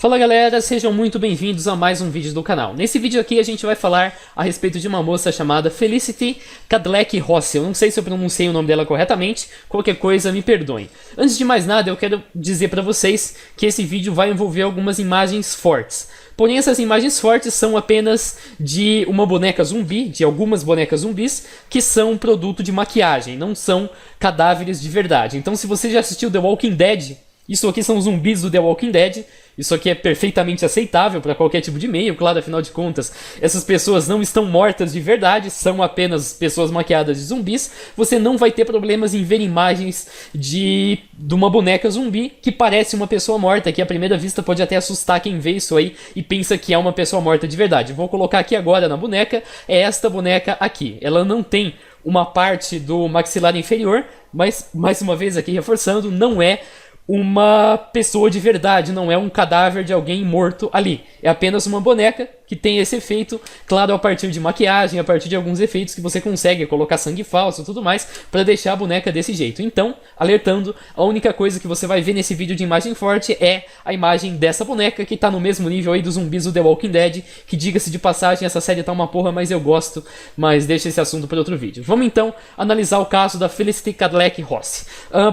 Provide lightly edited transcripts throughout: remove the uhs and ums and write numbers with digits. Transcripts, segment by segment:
Fala galera, sejam muito bem-vindos a mais um vídeo do canal. Nesse vídeo aqui a gente vai falar a respeito de uma moça chamada Felicity Cadleck Rossi. Eu não sei se eu pronunciei o nome dela corretamente, qualquer coisa me perdoem. Antes de mais nada eu quero dizer pra vocês que esse vídeo vai envolver algumas imagens fortes. Porém essas imagens fortes são apenas de uma boneca zumbi, de algumas bonecas zumbis, que são produto de maquiagem, não são cadáveres de verdade. Então se você já assistiu The Walking Dead, isso aqui são zumbis do The Walking Dead. Isso aqui é perfeitamente aceitável para qualquer tipo de meio, claro, afinal de contas, essas pessoas não estão mortas de verdade, são apenas pessoas maquiadas de zumbis. Você não vai ter problemas em ver imagens de uma boneca zumbi que parece uma pessoa morta, que à primeira vista pode até assustar quem vê isso aí e pensa que é uma pessoa morta de verdade. Vou colocar aqui agora na boneca, é esta boneca aqui. Ela não tem uma parte do maxilar inferior, mas, mais uma vez aqui reforçando, não é uma pessoa de verdade, não é um cadáver de alguém morto ali. É apenas uma boneca que tem esse efeito, claro, a partir de maquiagem, a partir de alguns efeitos que você consegue colocar sangue falso e tudo mais, para deixar a boneca desse jeito. Então, alertando, a única coisa que você vai ver nesse vídeo de imagem forte é a imagem dessa boneca, que tá no mesmo nível aí dos zumbis do The Walking Dead, que diga-se de passagem, essa série tá uma porra, mas eu gosto, mas deixa esse assunto para outro vídeo. Vamos então analisar o caso da Felicity Cadleck Rossi.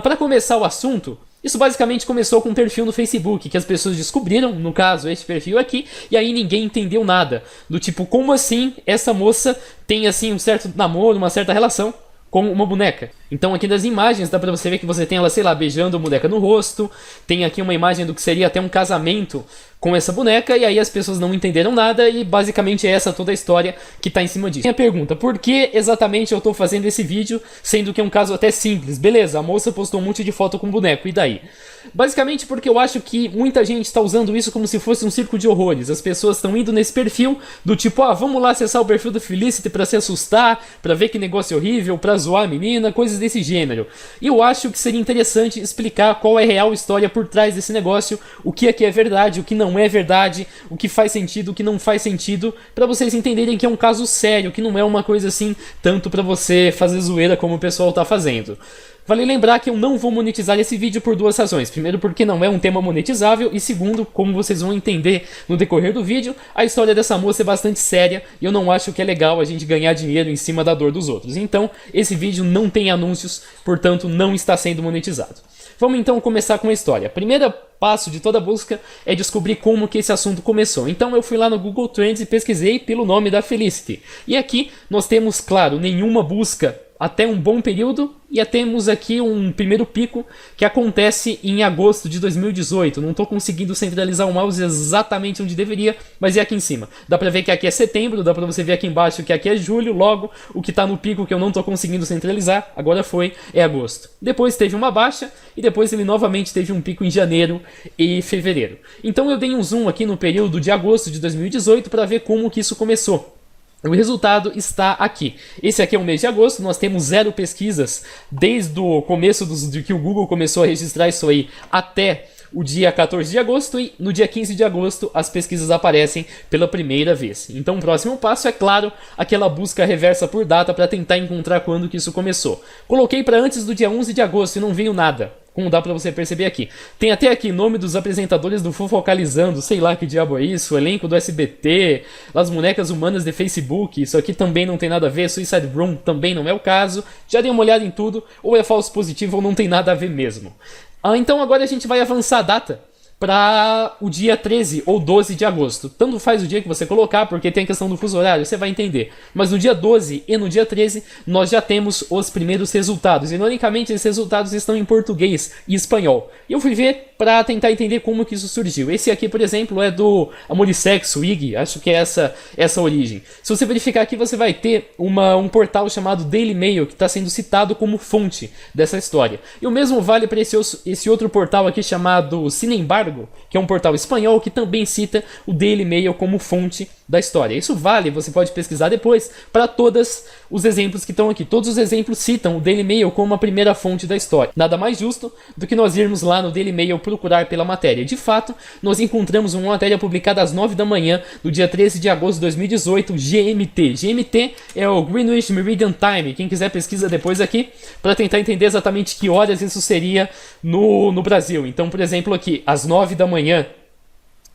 Para começar o assunto, isso basicamente começou com um perfil no Facebook, que as pessoas descobriram, no caso, este perfil aqui, e aí ninguém entendeu nada. Do tipo, como assim essa moça tem assim um certo namoro, uma certa relação com uma boneca? Então aqui das imagens dá pra você ver que você tem ela, sei lá, beijando a boneca no rosto. Tem aqui uma imagem do que seria até um casamento com essa boneca, e aí as pessoas não entenderam nada, e basicamente é essa toda a história que tá em cima disso. Minha pergunta, por que exatamente eu tô fazendo esse vídeo, sendo que é um caso até simples? Beleza, a moça postou um monte de foto com boneco, e daí? Basicamente porque eu acho que muita gente está usando isso como se fosse um circo de horrores. As pessoas estão indo nesse perfil do tipo, ah, vamos lá acessar o perfil da Felicity pra se assustar, pra ver que negócio horrível, pra zoar a menina, coisas desse gênero. E eu acho que seria interessante explicar qual é a real história por trás desse negócio, o que aqui é verdade, o que não é verdade, o que faz sentido, o que não faz sentido, pra vocês entenderem que é um caso sério, que não é uma coisa assim, tanto pra você fazer zoeira como o pessoal tá fazendo. Vale lembrar que eu não vou monetizar esse vídeo por duas razões. Primeiro, porque não é um tema monetizável, e segundo, como vocês vão entender no decorrer do vídeo, a história dessa moça é bastante séria e eu não acho que é legal a gente ganhar dinheiro em cima da dor dos outros. Então, esse vídeo não tem anúncios, portanto não está sendo monetizado. Vamos então começar com a história. O primeiro passo de toda busca é descobrir como que esse assunto começou. Então eu fui lá no Google Trends e pesquisei pelo nome da Felicity. E aqui nós temos, claro, nenhuma busca até um bom período, e temos aqui um primeiro pico que acontece em agosto de 2018. Não estou conseguindo centralizar o mouse exatamente onde deveria, mas é aqui em cima. Dá pra ver que aqui é setembro, dá pra você ver aqui embaixo que aqui é julho, logo o que tá no pico que eu não estou conseguindo centralizar, agora é agosto. Depois teve uma baixa, e depois ele novamente teve um pico em janeiro e fevereiro. Então eu dei um zoom aqui no período de agosto de 2018 para ver como que isso começou. O resultado está aqui. Esse aqui é o mês de agosto, nós temos 0 pesquisas desde o começo de que o Google começou a registrar isso aí até o dia 14 de agosto, e no dia 15 de agosto as pesquisas aparecem pela primeira vez. Então o próximo passo é, claro, aquela busca reversa por data para tentar encontrar quando que isso começou. Coloquei para antes do dia 11 de agosto e não veio nada, como dá pra você perceber aqui. Tem até aqui nome dos apresentadores do Fofocalizando, sei lá que diabo é isso, o elenco do SBT, as bonecas humanas de Facebook, isso aqui também não tem nada a ver, Suicide Room também não é o caso. Já dei uma olhada em tudo, ou é falso positivo ou não tem nada a ver mesmo. Então agora a gente vai avançar a data para o dia 13 ou 12 de agosto. Tanto faz o dia que você colocar, porque tem a questão do fuso horário, você vai entender. Mas no dia 12 e no dia 13, nós já temos os primeiros resultados. Ironicamente, esses resultados estão em português e espanhol. E eu fui ver para tentar entender como que isso surgiu. Esse aqui, por exemplo, é do Amor e Sexo, IG, acho que é essa origem. Se você verificar aqui, você vai ter um portal chamado Daily Mail, que está sendo citado como fonte dessa história. E o mesmo vale para esse outro portal aqui chamado Sin Embargo, que é um portal espanhol que também cita o Daily Mail como fonte da história. Isso vale, você pode pesquisar depois, para todos os exemplos que estão aqui. Todos os exemplos citam o Daily Mail como a primeira fonte da história. Nada mais justo do que nós irmos lá no Daily Mail procurar pela matéria. De fato, nós encontramos uma matéria publicada às 9 da manhã do dia 13 de agosto de 2018, GMT. GMT é o Greenwich Meridian Time. Quem quiser pesquisa depois aqui, para tentar entender exatamente que horas isso seria no Brasil. Então, por exemplo, aqui, às 9 da manhã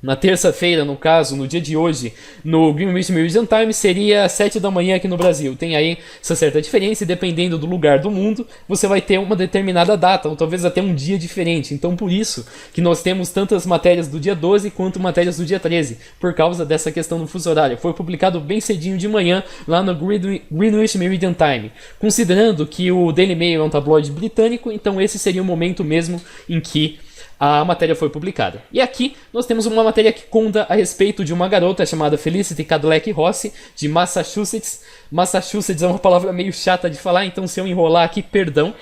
na terça-feira, no caso, no dia de hoje, no Greenwich Mean Time, seria 7 da manhã aqui no Brasil. Tem aí essa certa diferença e dependendo do lugar do mundo, você vai ter uma determinada data, ou talvez até um dia diferente. Então, por isso que nós temos tantas matérias do dia 12 quanto matérias do dia 13, por causa dessa questão do fuso horário. Foi publicado bem cedinho de manhã, lá no Greenwich Meridian Time. Considerando que o Daily Mail é um tabloide britânico, então esse seria o momento mesmo em que a matéria foi publicada. E aqui nós temos uma matéria que conta a respeito de uma garota chamada Felicity Cadillac Rossi, de Massachusetts. Massachusetts é uma palavra meio chata de falar, então se eu enrolar aqui, perdão.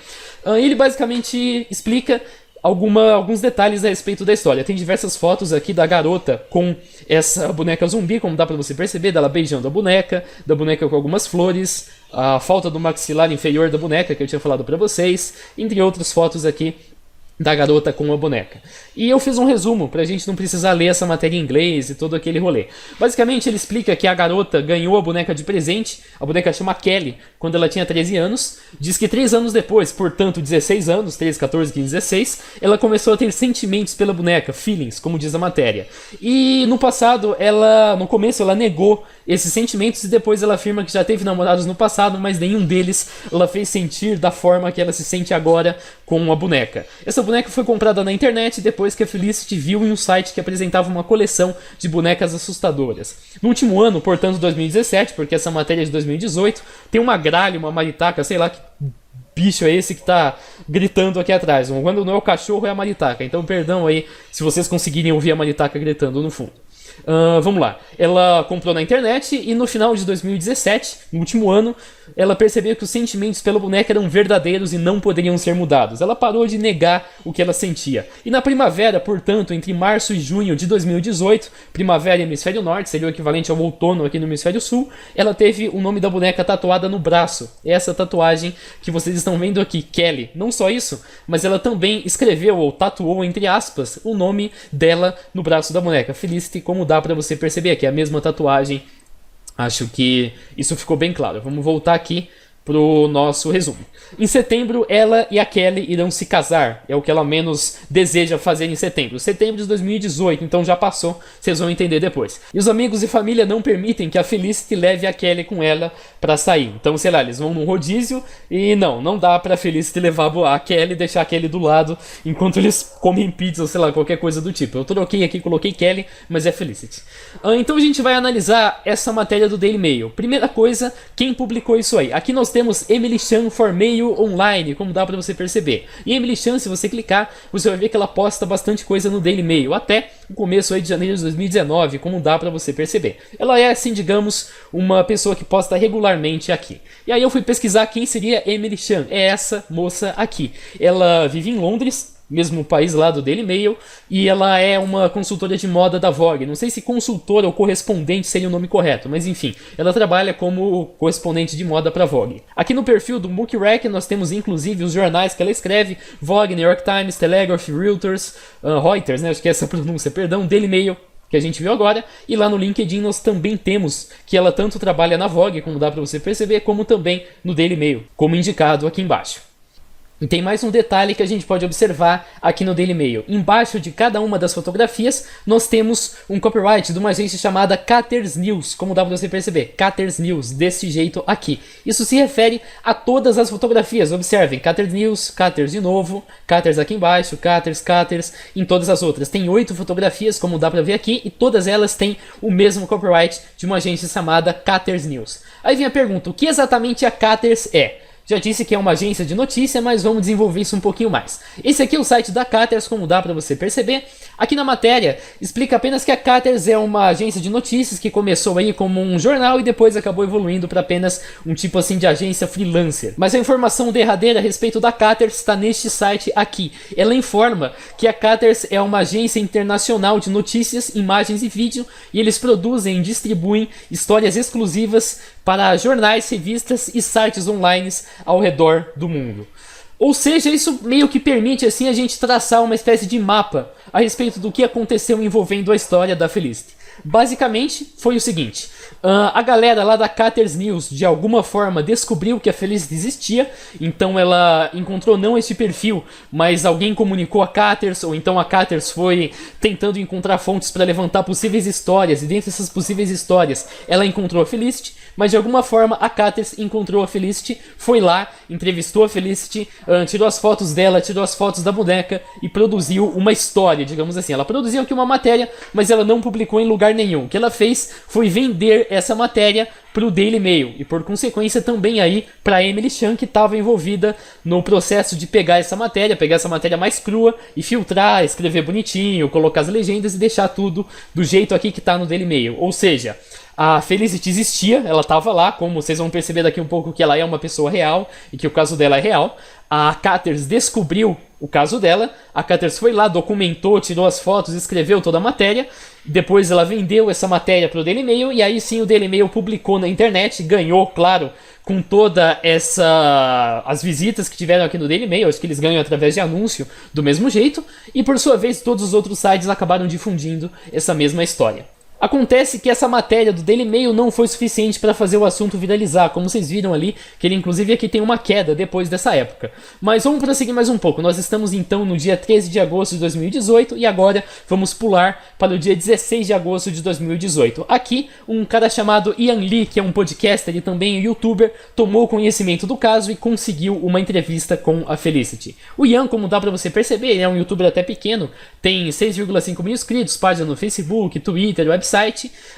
Ele basicamente explica alguns detalhes a respeito da história. Tem diversas fotos aqui da garota com essa boneca zumbi, como dá pra você perceber, dela beijando a boneca, da boneca com algumas flores, a falta do maxilar inferior da boneca, que eu tinha falado pra vocês, entre outras fotos aqui da garota com a boneca. E eu fiz um resumo pra gente não precisar ler essa matéria em inglês e todo aquele rolê. Basicamente ele explica que a garota ganhou a boneca de presente, a boneca chama Kelly, quando ela tinha 13 anos. Diz que 3 anos depois, portanto 16 anos, 13, 14, 15, 16, ela começou a ter sentimentos pela boneca, feelings, como diz a matéria. E no passado, no começo ela negou esses sentimentos e depois ela afirma que já teve namorados no passado, mas nenhum deles ela fez sentir da forma que ela se sente agora com a boneca. Essa boneca foi comprada na internet depois que a Felicity viu em um site que apresentava uma coleção de bonecas assustadoras. No último ano, portanto 2017, porque essa matéria é de 2018, tem uma gralha, uma maritaca, sei lá que bicho é esse que tá gritando aqui atrás. Quando não é o cachorro, é a maritaca. Então perdão aí se vocês conseguirem ouvir a maritaca gritando no fundo. Vamos lá. Ela comprou na internet e no final de 2017, no último ano, ela percebeu que os sentimentos pela boneca eram verdadeiros e não poderiam ser mudados. Ela parou de negar o que ela sentia. E na primavera, portanto, entre março e junho de 2018, primavera e hemisfério norte, seria o equivalente ao outono aqui no hemisfério sul, ela teve o nome da boneca tatuada no braço. Essa tatuagem que vocês estão vendo aqui, Kelly. Não só isso, mas ela também escreveu ou tatuou, entre aspas, o nome dela no braço da boneca. Felicity, como dá pra você perceber aqui, é a mesma tatuagem. Acho que isso ficou bem claro. Vamos voltar aqui pro nosso resumo. Em setembro, ela e a Kelly irão se casar. É o que ela menos deseja fazer em setembro. Setembro de 2018, então já passou. Vocês vão entender depois. E os amigos e família não permitem que a Felicity leve a Kelly com ela pra sair. Então, sei lá, eles vão num rodízio e não dá pra Felicity levar a Kelly e deixar a Kelly do lado enquanto eles comem pizza ou sei lá, qualquer coisa do tipo. Eu troquei aqui, coloquei Kelly, mas é Felicity. Então a gente vai analisar essa matéria do Daily Mail. Primeira coisa, quem publicou isso aí? Aqui nós temos Emily Chan for Mail Online, como dá pra você perceber. E Emily Chan, se você clicar, você vai ver que ela posta bastante coisa no Daily Mail, até o começo aí de janeiro de 2019, como dá pra você perceber. Ela é, assim, digamos, uma pessoa que posta regularmente aqui. E aí eu fui pesquisar quem seria Emily Chan. É essa moça aqui. Ela vive em Londres, mesmo país lá do Daily Mail, e ela é uma consultora de moda da Vogue. Não sei se consultora ou correspondente seria o nome correto, mas enfim, ela trabalha como correspondente de moda para Vogue. Aqui no perfil do Mookie Rack nós temos inclusive os jornais que ela escreve: Vogue, New York Times, Telegraph, Reuters, né, acho que é essa pronúncia, perdão, Daily Mail, que a gente viu agora, e lá no LinkedIn nós também temos que ela tanto trabalha na Vogue, como dá para você perceber, como também no Daily Mail, como indicado aqui embaixo. E tem mais um detalhe que a gente pode observar aqui no Daily Mail. Embaixo de cada uma das fotografias, nós temos um copyright de uma agência chamada Caters News, como dá pra você perceber, Caters News, desse jeito aqui. Isso se refere a todas as fotografias, observem, Caters News, Caters de novo, Caters aqui embaixo, Caters, em todas as outras. Tem 8 fotografias, como dá pra ver aqui, e todas elas têm o mesmo copyright de uma agência chamada Caters News. Aí vem a pergunta, o que exatamente a Caters é? Já disse que é uma agência de notícia, mas vamos desenvolver isso um pouquinho mais. Esse aqui é o site da Caters, como dá para você perceber. Aqui na matéria, explica apenas que a Caters é uma agência de notícias que começou aí como um jornal e depois acabou evoluindo para apenas um tipo assim de agência freelancer. Mas a informação derradeira a respeito da Caters está neste site aqui. Ela informa que a Caters é uma agência internacional de notícias, imagens e vídeo, e eles produzem e distribuem histórias exclusivas para jornais, revistas e sites online ao redor do mundo. Ou seja, isso meio que permite assim a gente traçar uma espécie de mapa a respeito do que aconteceu envolvendo a história da Felicity. Basicamente, foi o seguinte: A galera lá da Catters News, de alguma forma, descobriu que a Felicity existia, então ela encontrou não esse perfil, mas alguém comunicou a Catters, ou então a Catters foi tentando encontrar fontes para levantar possíveis histórias, e dentre essas possíveis histórias, ela encontrou a Felicity, mas de alguma forma a Catters encontrou a Felicity, foi lá, entrevistou a Felicity, tirou as fotos dela, tirou as fotos da boneca e produziu uma história, digamos assim. Ela produziu aqui uma matéria, mas ela não publicou em lugar nenhum. O que ela fez foi vender essa matéria para o Daily Mail e, por consequência, também aí para a Emily Chan, que estava envolvida no processo de pegar essa matéria mais crua e filtrar, escrever bonitinho, colocar as legendas e deixar tudo do jeito aqui que está no Daily Mail. Ou seja, a Felicity existia, ela estava lá, como vocês vão perceber daqui um pouco que ela é uma pessoa real e que o caso dela é real. A Catters descobriu o caso dela, a Catters foi lá, documentou, tirou as fotos, escreveu toda a matéria, depois ela vendeu essa matéria para o Daily Mail e aí sim o Daily Mail publicou na internet, ganhou, claro, com toda as visitas que tiveram aqui no Daily Mail, acho que eles ganham através de anúncio do mesmo jeito, e por sua vez todos os outros sites acabaram difundindo essa mesma história. Acontece que essa matéria do Daily Mail não foi suficiente para fazer o assunto viralizar, como vocês viram ali, que ele inclusive aqui tem uma queda depois dessa época. Mas vamos prosseguir mais um pouco, nós estamos então no dia 13 de agosto de 2018 e agora vamos pular para o dia 16 de agosto de 2018. Aqui, um cara chamado Ian Lee, que é um podcaster e também um youtuber, tomou conhecimento do caso e conseguiu uma entrevista com a Felicity. O Ian, como dá para você perceber, ele é um youtuber até pequeno, tem 6,5 mil inscritos, página no Facebook, Twitter, website.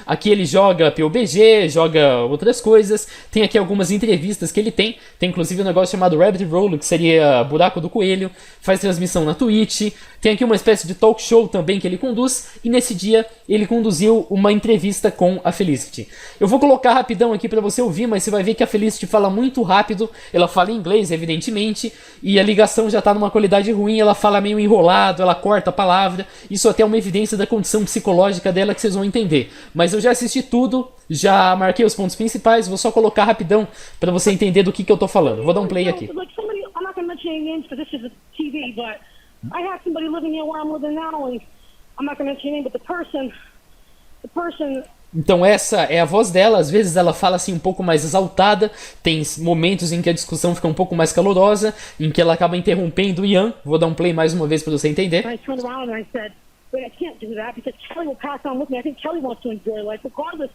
Aqui ele joga PUBG, joga outras coisas. Tem aqui algumas entrevistas que ele tem. Tem inclusive um negócio chamado Rabbit Roll, que seria buraco do coelho. Faz transmissão na Twitch. Tem aqui uma espécie de talk show também que ele conduz. E nesse dia ele conduziu uma entrevista com a Felicity. Eu vou colocar rapidão aqui para você ouvir, mas você vai ver que a Felicity fala muito rápido. Ela fala em inglês, evidentemente. E a ligação já está numa qualidade ruim. Ela fala meio enrolado, ela corta a palavra. Isso até é uma evidência da condição psicológica dela que vocês vão entender. Mas eu já assisti tudo, já marquei os pontos principais, vou só colocar rapidão para você entender do que eu tô falando. Vou dar um play aqui. I'm not going to mention any names because this is a TV, but I have somebody living here where I'm living now, and I'm not going to mention any name, but the person. Então essa é a voz dela, às vezes ela fala assim um pouco mais exaltada, tem momentos em que a discussão fica um pouco mais calorosa, em que ela acaba interrompendo o Ian. Vou dar um play mais uma vez para você entender. I turned around and I said, "Wait, I can't do that because Kelly will pass on with me. I think Kelly wants to enjoy life regardless,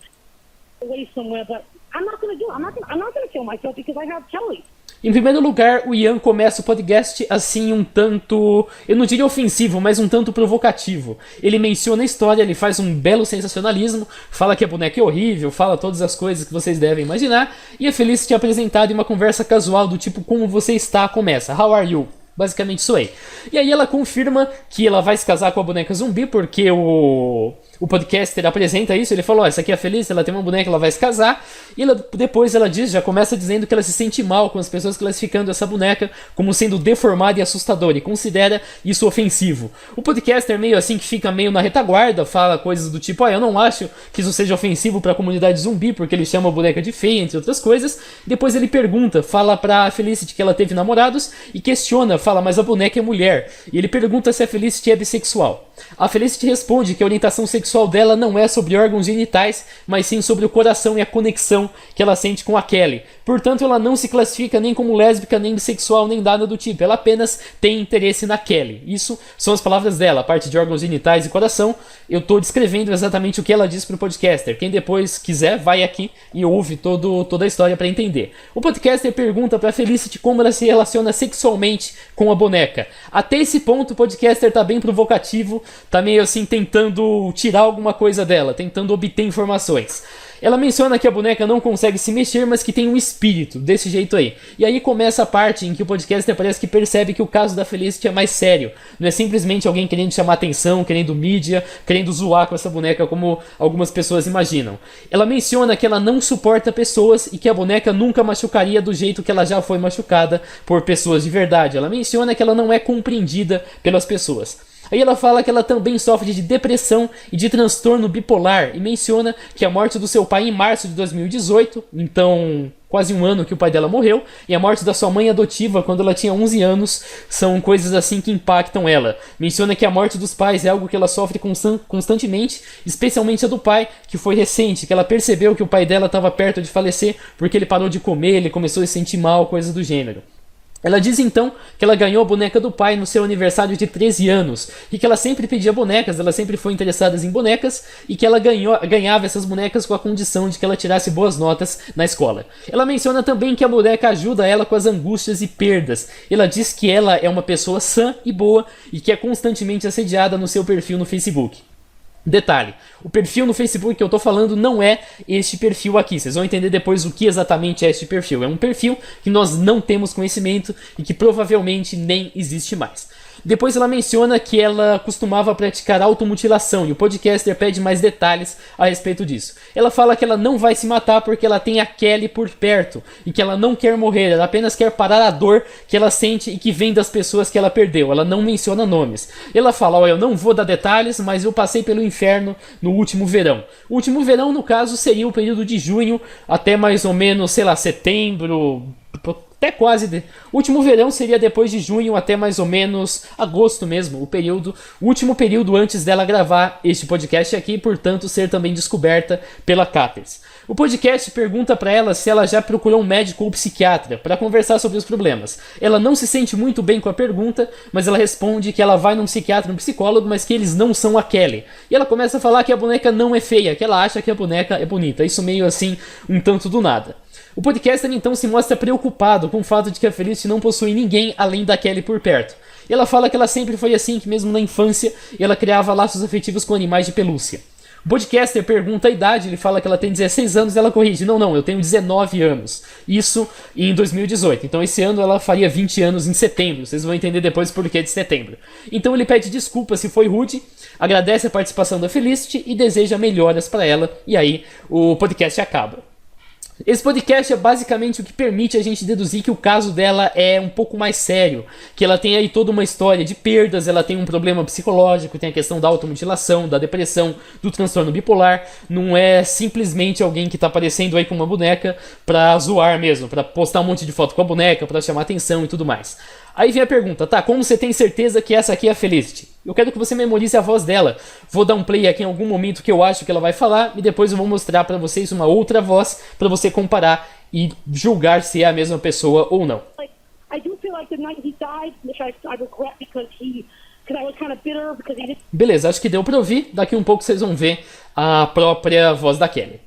away somewhere. But I'm not going to do it. I'm not going to kill myself because I have Kelly." Em primeiro lugar, o Ian começa o podcast assim um tanto, eu não diria ofensivo, mas um tanto provocativo. Ele menciona a história, ele faz um belo sensacionalismo, fala que a boneca é horrível, fala todas as coisas que vocês devem imaginar, e a Felicity é apresentada em uma conversa casual do tipo como você está, começa, how are you? Basicamente isso aí. E aí ela confirma que ela vai se casar com a boneca zumbi, porque o podcaster apresenta isso, ele falou, essa aqui é a Felicity, ela tem uma boneca, ela vai se casar, e depois ela diz, já começa dizendo que ela se sente mal com as pessoas classificando essa boneca como sendo deformada e assustadora, e considera isso ofensivo. O podcaster meio assim que fica meio na retaguarda, fala coisas do tipo, eu não acho que isso seja ofensivo para a comunidade zumbi, porque ele chama a boneca de feia, entre outras coisas. Depois ele pergunta, fala pra Felicity que ela teve namorados, e questiona, fala, mas a boneca é mulher. E ele pergunta se a Felicity é bissexual. A Felicity responde que a orientação sexual dela não é sobre órgãos genitais, mas sim sobre o coração e a conexão que ela sente com a Kelly. Portanto, ela não se classifica nem como lésbica, nem bissexual, nem nada do tipo. Ela apenas tem interesse na Kelly. Isso são as palavras dela, a parte de órgãos genitais e coração. Eu estou descrevendo exatamente o que ela diz pro podcaster. Quem depois quiser, vai aqui e ouve toda a história para entender. O podcaster pergunta pra Felicity como ela se relaciona sexualmente com a boneca. Até esse ponto, o podcaster tá bem provocativo, tá meio assim tentando tirar alguma coisa dela, tentando obter informações. Ela menciona que a boneca não consegue se mexer, mas que tem um espírito, desse jeito aí. E aí começa a parte em que o podcaster parece que percebe que o caso da Felicity é mais sério. Não é simplesmente alguém querendo chamar atenção, querendo mídia, querendo zoar com essa boneca como algumas pessoas imaginam. Ela menciona que ela não suporta pessoas e que a boneca nunca machucaria do jeito que ela já foi machucada por pessoas de verdade. Ela menciona que ela não é compreendida pelas pessoas. Aí ela fala que ela também sofre de depressão e de transtorno bipolar e menciona que a morte do seu pai em março de 2018, então quase um ano que o pai dela morreu, e a morte da sua mãe adotiva quando ela tinha 11 anos são coisas assim que impactam ela. Menciona que a morte dos pais é algo que ela sofre constantemente, especialmente a do pai, que foi recente, que ela percebeu que o pai dela estava perto de falecer porque ele parou de comer, ele começou a se sentir mal, coisas do gênero. Ela diz então que ela ganhou a boneca do pai no seu aniversário de 13 anos e que ela sempre pedia bonecas, ela sempre foi interessada em bonecas e que ela ganhava essas bonecas com a condição de que ela tirasse boas notas na escola. Ela menciona também que a boneca ajuda ela com as angústias e perdas. Ela diz que ela é uma pessoa sã e boa e que é constantemente assediada no seu perfil no Facebook. Detalhe, o perfil no Facebook que eu tô falando não é este perfil aqui, vocês vão entender depois o que exatamente é este perfil. É um perfil que nós não temos conhecimento e que provavelmente nem existe mais. Depois ela menciona que ela costumava praticar automutilação e o podcaster pede mais detalhes a respeito disso. Ela fala que ela não vai se matar porque ela tem a Kelly por perto e que ela não quer morrer, ela apenas quer parar a dor que ela sente e que vem das pessoas que ela perdeu. Ela não menciona nomes. Ela fala, eu não vou dar detalhes, mas eu passei pelo inferno no último verão. O último verão, no caso, seria o período de junho até mais ou menos, setembro... Até quase. O último verão seria depois de junho até mais ou menos agosto mesmo, o último período antes dela gravar este podcast aqui, portanto ser também descoberta pela Caters. O podcast pergunta para ela se ela já procurou um médico ou psiquiatra para conversar sobre os problemas. Ela não se sente muito bem com a pergunta, mas ela responde que ela vai num psiquiatra, num psicólogo, mas que eles não são a Kelly. E ela começa a falar que a boneca não é feia, que ela acha que a boneca é bonita. Isso meio assim, um tanto do nada. O podcaster então se mostra preocupado com o fato de que a Felicity não possui ninguém além da Kelly por perto. E ela fala que ela sempre foi assim, que mesmo na infância ela criava laços afetivos com animais de pelúcia. O podcaster pergunta a idade, ele fala que ela tem 16 anos e ela corrige, não, eu tenho 19 anos. Isso em 2018, então esse ano ela faria 20 anos em setembro, vocês vão entender depois por que de setembro. Então ele pede desculpa se foi rude, agradece a participação da Felicity e deseja melhoras para ela, e aí o podcast acaba. Esse podcast é basicamente o que permite a gente deduzir que o caso dela é um pouco mais sério, que ela tem aí toda uma história de perdas, ela tem um problema psicológico, tem a questão da automutilação, da depressão, do transtorno bipolar, não é simplesmente alguém que tá aparecendo aí com uma boneca pra zoar mesmo, pra postar um monte de foto com a boneca, pra chamar atenção e tudo mais. Aí vem a pergunta, tá, como você tem certeza que essa aqui é a Felicity? Eu quero que você memorize a voz dela. Vou dar um play aqui em algum momento que eu acho que ela vai falar e depois eu vou mostrar pra vocês uma outra voz pra você comparar e julgar se é a mesma pessoa ou não. I do feel like the night he died, which I regret because I was kind of bitter because he didn't. Beleza, acho que deu pra ouvir. Daqui um pouco vocês vão ver a própria voz da Kelly.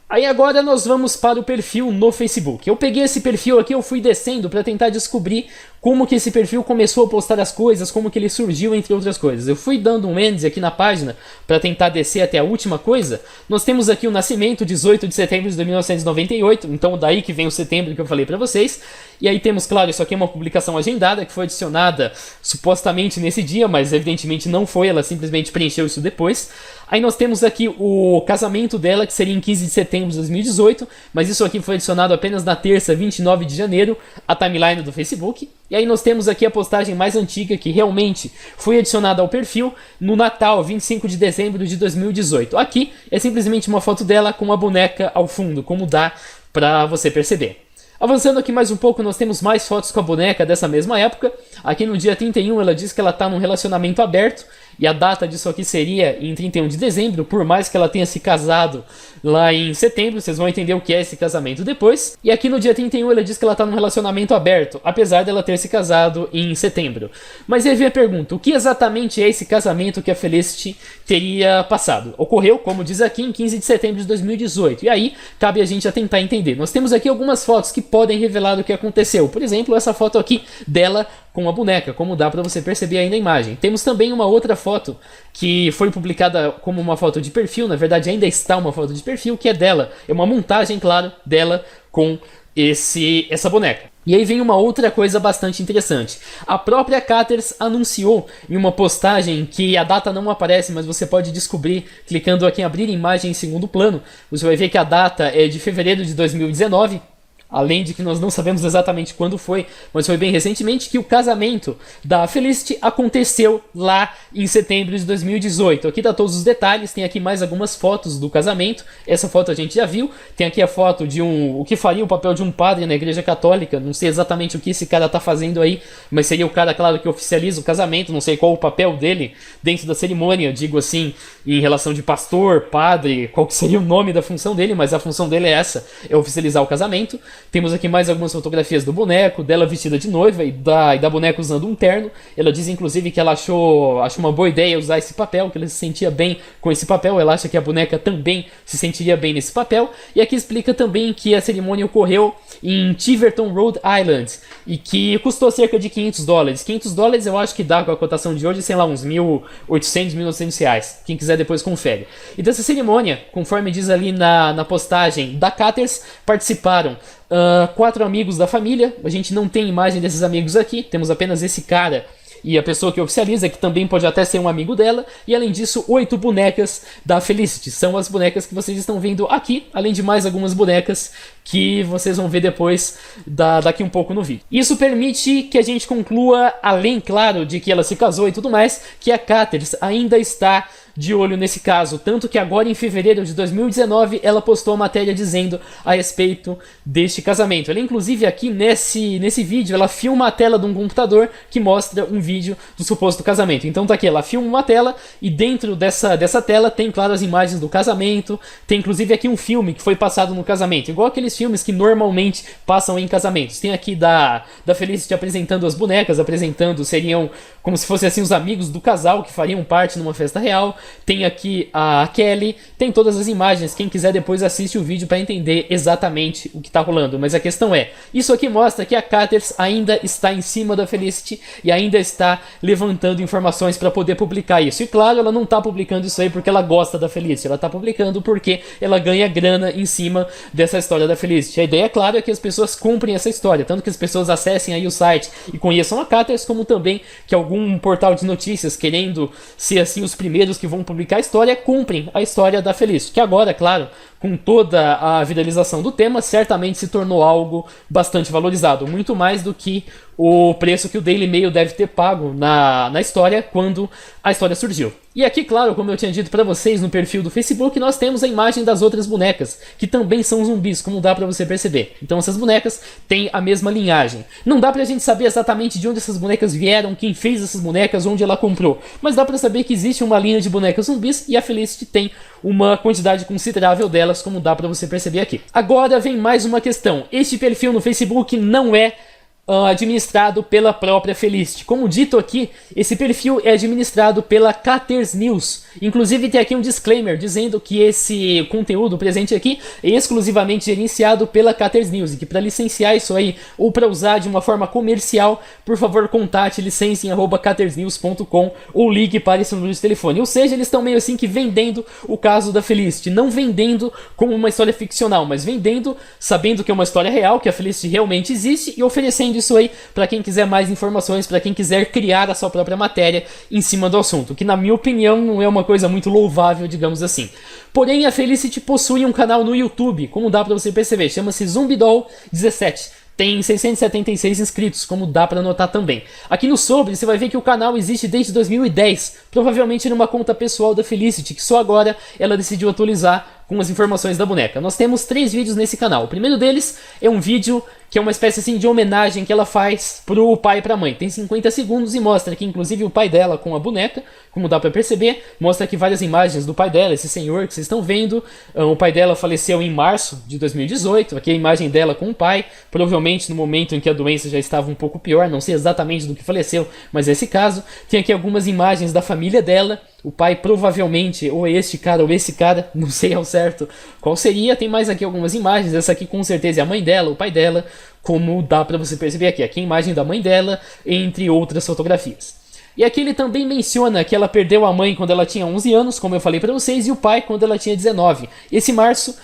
Aí agora nós vamos para o perfil no Facebook. Eu peguei esse perfil aqui, eu fui descendo para tentar descobrir como que esse perfil começou a postar as coisas, como que ele surgiu, entre outras coisas. Eu fui dando um ends aqui na página para tentar descer até a última coisa. Nós temos aqui o nascimento, 18 de setembro de 1998, então daí que vem o setembro que eu falei para vocês. E aí temos, claro, isso aqui é uma publicação agendada que foi adicionada supostamente nesse dia, mas evidentemente não foi, ela simplesmente preencheu isso depois. Aí nós temos aqui o casamento dela, que seria em 15 de setembro de 2018, mas isso aqui foi adicionado apenas na terça, 29 de janeiro, a timeline do Facebook. E aí nós temos aqui a postagem mais antiga, que realmente foi adicionada ao perfil, no Natal, 25 de dezembro de 2018. Aqui é simplesmente uma foto dela com a boneca ao fundo, como dá pra você perceber. Avançando aqui mais um pouco, nós temos mais fotos com a boneca dessa mesma época. Aqui no dia 31 ela diz que ela está num relacionamento aberto. E a data disso aqui seria em 31 de dezembro, por mais que ela tenha se casado lá em setembro, vocês vão entender o que é esse casamento depois. E aqui no dia 31 ela diz que ela está num relacionamento aberto, apesar dela ter se casado em setembro. Mas aí vem a pergunta, o que exatamente é esse casamento que a Felicity teria passado? Ocorreu, como diz aqui, em 15 de setembro de 2018. E aí cabe a gente a tentar entender. Nós temos aqui algumas fotos que podem revelar o que aconteceu. Por exemplo, essa foto aqui dela com a boneca, como dá para você perceber aí na imagem. Temos também uma outra foto que foi publicada como uma foto de perfil, na verdade ainda está uma foto de perfil, que é dela. É uma montagem, claro, dela com essa boneca. E aí vem uma outra coisa bastante interessante. A própria Caters anunciou em uma postagem que a data não aparece, mas você pode descobrir clicando aqui em abrir imagem em segundo plano. Você vai ver que a data é de fevereiro de 2019. além de que nós não sabemos exatamente quando foi, mas foi bem recentemente, que o casamento da Felicity aconteceu lá em setembro de 2018. Aqui tá todos os detalhes, tem aqui mais algumas fotos do casamento, essa foto a gente já viu, tem aqui a foto de o que faria o papel de um padre na igreja católica, não sei exatamente o que esse cara tá fazendo aí, mas seria o cara, claro, que oficializa o casamento, não sei qual o papel dele dentro da cerimônia, digo assim, em relação de pastor, padre, qual que seria o nome da função dele, mas a função dele é essa, é oficializar o casamento. Temos aqui mais algumas fotografias do boneco, dela vestida de noiva e da boneca usando um terno. Ela diz inclusive que ela achou uma boa ideia usar esse papel, que ela se sentia bem com esse papel, ela acha que a boneca também se sentiria bem nesse papel. E aqui explica também que a cerimônia ocorreu em Tiverton, Rhode Island, e que custou cerca de $500. $500 eu acho que dá com a cotação de hoje, sei lá, uns 1.800, 1.900 reais. Quem quiser depois confere. E dessa cerimônia, conforme diz ali na postagem da Catters, participaram 4 amigos da família. A gente não tem imagem desses amigos aqui, temos apenas esse cara e a pessoa que oficializa, que também pode até ser um amigo dela, e além disso 8 bonecas da Felicity, são as bonecas que vocês estão vendo aqui, além de mais algumas bonecas que vocês vão ver depois daqui um pouco no vídeo. Isso permite que a gente conclua, além, claro, de que ela se casou e tudo mais, que a Catters ainda está de olho nesse caso, tanto que agora em fevereiro de 2019 ela postou a matéria dizendo a respeito deste casamento. Ela inclusive aqui nesse vídeo ela filma a tela de um computador que mostra um vídeo do suposto casamento. Então tá aqui, ela filma uma tela e dentro dessa tela tem, claro, as imagens do casamento, tem inclusive aqui um filme que foi passado no casamento, igual aqueles filmes que normalmente passam em casamentos. Tem aqui da Felicity apresentando as bonecas, seriam como se fossem assim os amigos do casal que fariam parte numa festa real. Tem aqui a Kelly, tem todas as imagens, quem quiser depois assiste o vídeo para entender exatamente o que está rolando. Mas a questão é, isso aqui mostra que a Catters ainda está em cima da Felicity e ainda está levantando informações para poder publicar isso. E claro, ela não está publicando isso aí porque ela gosta da Felicity, ela está publicando porque ela ganha grana em cima dessa história da Felicity. A ideia, claro, é que as pessoas comprem essa história, tanto que as pessoas acessem aí o site e conheçam a Catters, como também que algum portal de notícias, querendo ser assim os primeiros que vão publicar a história, cumprem a história da Felicity, que agora, claro, com toda a viralização do tema, certamente se tornou algo bastante valorizado, muito mais do que o preço que o Daily Mail deve ter pago na história quando a história surgiu. E aqui, claro, como eu tinha dito para vocês no perfil do Facebook, nós temos a imagem das outras bonecas, que também são zumbis, como dá para você perceber. Então essas bonecas têm a mesma linhagem. Não dá pra gente saber exatamente de onde essas bonecas vieram, quem fez essas bonecas, onde ela comprou, mas dá pra saber que existe uma linha de bonecas zumbis e a Felicity tem uma quantidade considerável delas, como dá pra você perceber aqui. Agora vem mais uma questão. Este perfil no Facebook não é administrado pela própria Felicity. Como dito aqui, esse perfil é administrado pela Catters News. Inclusive tem aqui um disclaimer dizendo que esse conteúdo presente aqui é exclusivamente gerenciado pela Catters News e que para licenciar isso aí ou para usar de uma forma comercial, por favor contate licenciem@cattersnews.com ou ligue para esse número de telefone. Ou seja, eles estão meio assim que vendendo o caso da Felicity, não vendendo como uma história ficcional, mas vendendo sabendo que é uma história real, que a Felicity realmente existe, e oferecendo isso aí para quem quiser mais informações, para quem quiser criar a sua própria matéria em cima do assunto, que na minha opinião não é uma coisa muito louvável, digamos assim. Porém, a Felicity possui um canal no YouTube, como dá para você perceber, chama-se Zumbidoll 17. Tem 676 inscritos, como dá para notar também. Aqui no sobre, você vai ver que o canal existe desde 2010, provavelmente numa conta pessoal da Felicity, que só agora ela decidiu atualizar com as informações da boneca. Nós temos 3 vídeos nesse canal. O primeiro deles é um vídeo que é uma espécie assim de homenagem que ela faz pro pai e pra mãe. Tem 50 segundos e mostra que inclusive o pai dela com a boneca, como dá pra perceber, mostra aqui várias imagens do pai dela, esse senhor que vocês estão vendo. O pai dela faleceu em março de 2018, aqui a imagem dela com o pai, provavelmente no momento em que a doença já estava um pouco pior, não sei exatamente do que faleceu, mas é esse caso. Tem aqui algumas imagens da família dela, o pai provavelmente, ou este cara ou esse cara, não sei ao certo qual seria. Tem mais aqui algumas imagens, essa aqui com certeza é a mãe dela, o pai dela, como dá pra você perceber aqui. Aqui a imagem da mãe dela, entre outras fotografias. E aqui ele também menciona que ela perdeu a mãe quando ela tinha 11 anos, como eu falei pra vocês, e o pai quando ela tinha 19. Esse março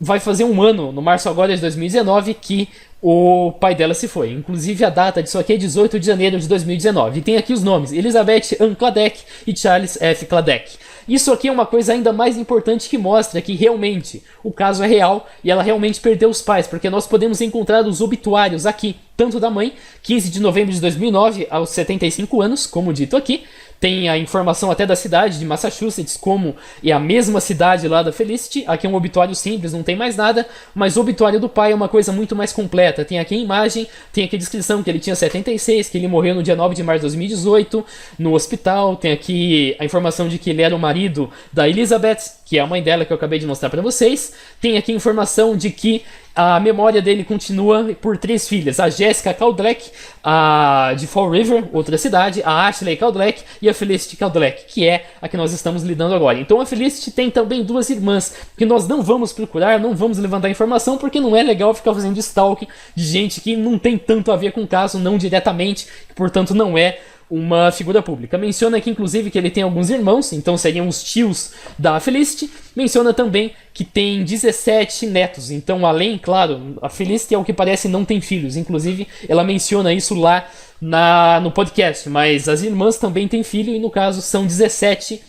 vai fazer um ano, no março agora de 2019, que o pai dela se foi. Inclusive a data disso aqui é 18 de janeiro de 2019. E tem aqui os nomes: Elizabeth Ann Cladeck e Charles F. Cladeck. Isso aqui é uma coisa ainda mais importante que mostra que realmente o caso é real e ela realmente perdeu os pais, porque nós podemos encontrar os obituários aqui, tanto da mãe, 15 de novembro de 2009, aos 75 anos, como dito aqui. Tem a informação até da cidade de Massachusetts, como é a mesma cidade lá da Felicity. Aqui é um obituário simples, não tem mais nada, mas o obituário do pai é uma coisa muito mais completa. Tem aqui a imagem, tem aqui a descrição que ele tinha 76, que ele morreu no dia 9 de março de 2018, no hospital. Tem aqui a informação de que ele era o marido da Elizabeth, que é a mãe dela que eu acabei de mostrar para vocês. Tem aqui a informação de que a memória dele continua por 3 filhas. A Jessica Caldleck, a de Fall River, outra cidade, a Ashley Caldleck e a Felicity Caldleck, que é a que nós estamos lidando agora. Então a Felicity tem também 2 irmãs, que nós não vamos procurar, não vamos levantar informação, porque não é legal ficar fazendo stalking de gente que não tem tanto a ver com o caso, não diretamente, que portanto não é uma figura pública. Menciona aqui, inclusive, que ele tem alguns irmãos, então seriam os tios da Felicity. Menciona também que tem 17 netos, então além, claro, a Felicity, ao que parece, não tem filhos. Inclusive, ela menciona isso lá no podcast, mas as irmãs também têm filho, e no caso são 17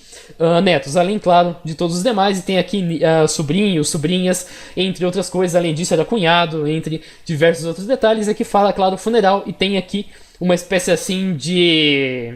netos, além, claro, de todos os demais. E tem aqui sobrinhos, sobrinhas, entre outras coisas. Além disso, era cunhado, entre diversos outros detalhes. Aqui fala, claro, funeral, e tem aqui uma espécie assim de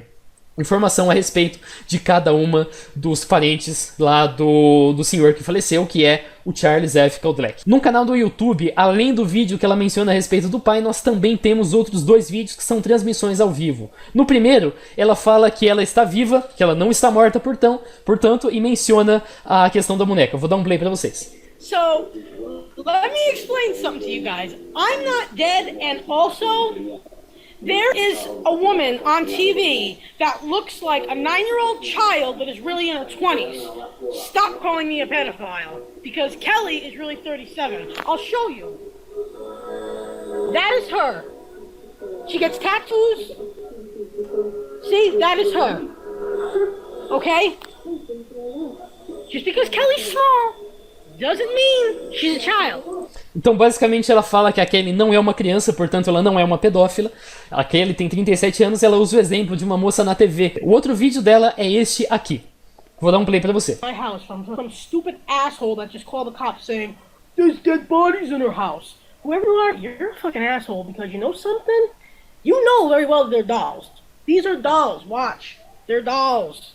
informação a respeito de cada uma dos parentes lá do senhor que faleceu, que é o Charles F. Caldleck. No canal do YouTube, além do vídeo que ela menciona a respeito do pai, nós também temos outros 2 vídeos que são transmissões ao vivo. No primeiro, ela fala que ela está viva, que ela não está morta, portanto, e menciona a questão da boneca. Eu vou dar um play para vocês. So, let me explain something to you guys. I'm not dead, and also there is a woman on TV that looks like a 9-year-old child that is really in her 20s. Stop calling me a pedophile, because Kelly is really 37. I'll show you. That is her. She gets tattoos. See, that is her. Okay? Just because Kelly's small doesn't mean she's a child. Então, basicamente, ela fala que a Kelly não é uma criança, portanto, ela não é uma pedófila. A Kelly tem 37 anos e ela usa o exemplo de uma moça na TV. O outro vídeo dela é este aqui. Vou dar um play pra você. My house from some stupid asshole that just called the cops saying there's dead bodies in her house. Whoever you are, you're a fucking asshole, because you know something? You know very well they're dolls. These are dolls. Watch. They're dolls.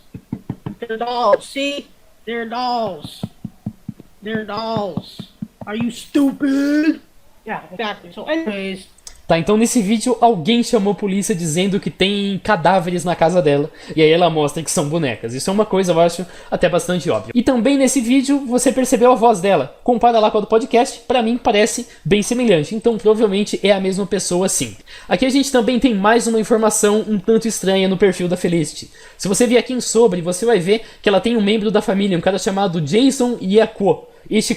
They're dolls. See? They're dolls. They're dolls. Are you stupid? Yeah, exactly. So anyways, Tá, então nesse vídeo alguém chamou a polícia dizendo que tem cadáveres na casa dela, e aí ela mostra que são bonecas. Isso é uma coisa, eu acho, até bastante óbvia. E também nesse vídeo você percebeu a voz dela. Compara lá com a do podcast, pra mim parece bem semelhante, então provavelmente é a mesma pessoa sim. Aqui a gente também tem mais uma informação um tanto estranha no perfil da Felicity. Se você vir aqui em sobre, você vai ver que ela tem um membro da família, um cara chamado Jason Iacco. Esse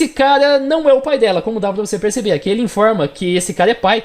cara não é o pai dela, como dá pra você perceber. Aqui ele informa que esse cara é pai.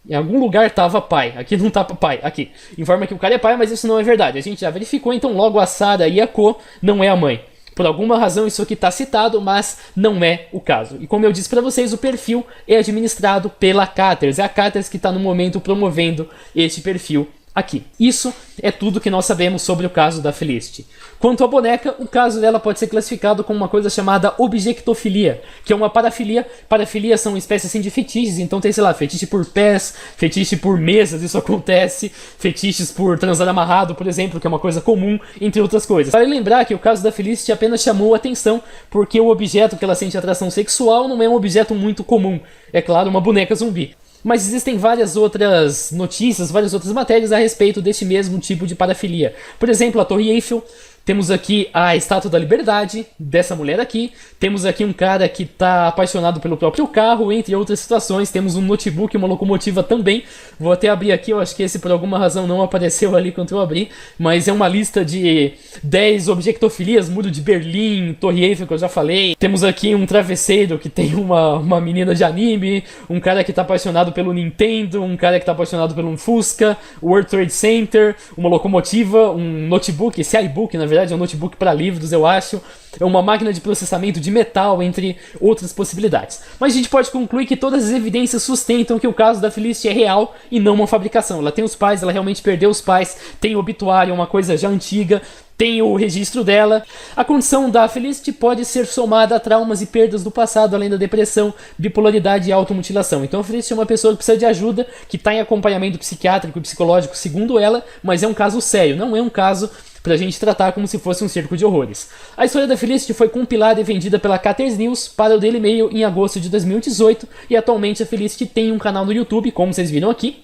Em algum lugar tava pai, aqui não tá pai, aqui. Informa que o cara é pai, mas isso não é verdade. A gente já verificou, então logo a Sarah Iacco não é a mãe. Por alguma razão isso aqui tá citado, mas não é o caso. E como eu disse pra vocês, o perfil é administrado pela Catters. É a Catters que tá no momento promovendo este perfil aqui. Isso é tudo que nós sabemos sobre o caso da Felicity. Quanto à boneca, o caso dela pode ser classificado como uma coisa chamada objectofilia, que é uma parafilia. Parafilia são espécies assim de fetiches, então tem, sei lá, fetiche por pés, fetiche por mesas, isso acontece, fetiches por transar amarrado, por exemplo, que é uma coisa comum, entre outras coisas. Vale lembrar que o caso da Felicity apenas chamou atenção porque o objeto que ela sente atração sexual não é um objeto muito comum, é claro, uma boneca zumbi. Mas existem várias outras notícias, várias outras matérias a respeito deste mesmo tipo de parafilia. Por exemplo, a Torre Eiffel. Temos aqui a Estátua da Liberdade, dessa mulher aqui. Temos aqui um cara que está apaixonado pelo próprio carro, entre outras situações. Temos um notebook, uma locomotiva também. Vou até abrir aqui, eu acho que esse por alguma razão não apareceu ali quando eu abri. Mas é uma lista de 10 objectofilias, Muro de Berlim, Torre Eiffel, que eu já falei. Temos aqui um travesseiro que tem uma menina de anime, um cara que está apaixonado pelo Nintendo, um cara que está apaixonado pelo Fusca, o World Trade Center, uma locomotiva, um notebook, esse iBook, na verdade, é um notebook para livros, eu acho. É uma máquina de processamento de metal, entre outras possibilidades. Mas a gente pode concluir que todas as evidências sustentam que o caso da Felicity é real e não uma fabricação. Ela tem os pais, ela realmente perdeu os pais, tem obituário, é uma coisa já antiga. tem o registro dela. A condição da Felicity pode ser somada a traumas e perdas do passado, além da depressão, bipolaridade e automutilação. Então a Felicity é uma pessoa que precisa de ajuda, que está em acompanhamento psiquiátrico e psicológico, segundo ela, mas é um caso sério, não é um caso pra gente tratar como se fosse um circo de horrores. A história da Felicity foi compilada e vendida pela Catters News para o Daily Mail em agosto de 2018 e atualmente a Felicity tem um canal no YouTube, como vocês viram aqui,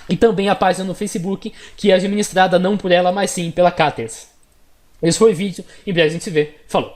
e também a página no Facebook, que é administrada não por ela, mas sim pela Catters. Esse foi o vídeo, em breve a gente se vê. Falou!